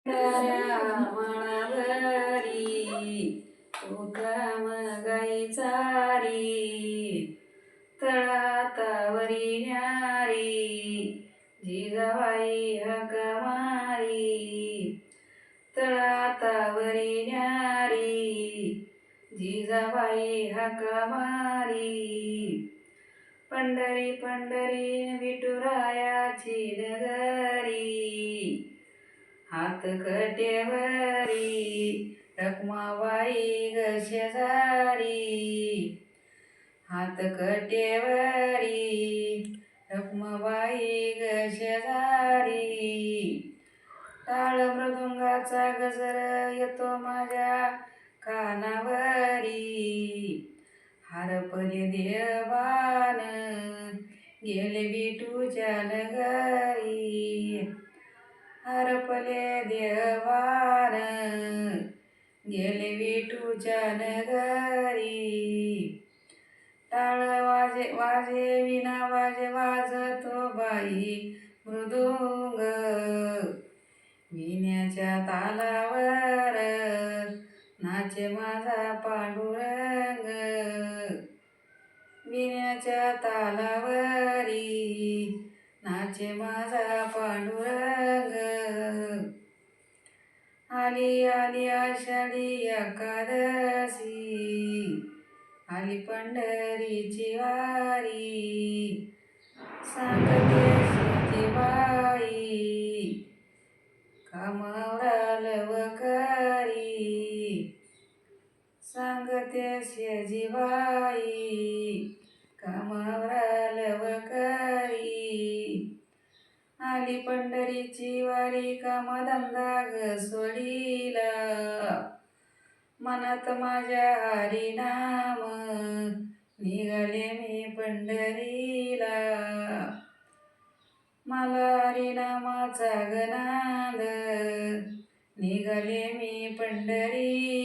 मणाभरी उताम गाई चारी तळातावरी न्यारी जिजाबाई हाक मारी तळातावरी न्यारी जिजाबाई हाक मारी पंढरी पंढरी विठुरायाची नगरी हात कटेवरी रखमाबाई ग शेजारी हात कटेवरी रखमाबाई ग शेजारी टाळ मृदुंगाचा गजर येतो माझ्या कानावरी हरपले देवान गेले विठूच्या नगरी हरपले देवान गेले विठूच्या नगरी टाळ वाजे वाजे विना वाजे वाजतो बाई मृदुंग विण्याच्या तालावर नाचे माझा पांडुरंग विण्याच्या तालावरी नाचे माझा पांडुरंग आली आली आषाढी एकादशी आली पंढरीची वारी सांगते शेतीबाई कामावरा लवकरी सांगते शेजीबाई कामावरा लवकरी आली पंढरीची वारी कामधंदा ग सोडीला मनात माझ्या हरी नाम निघाले मी पंढरीला मला हरिनामाचा गनाद निघाले मी पंढरीला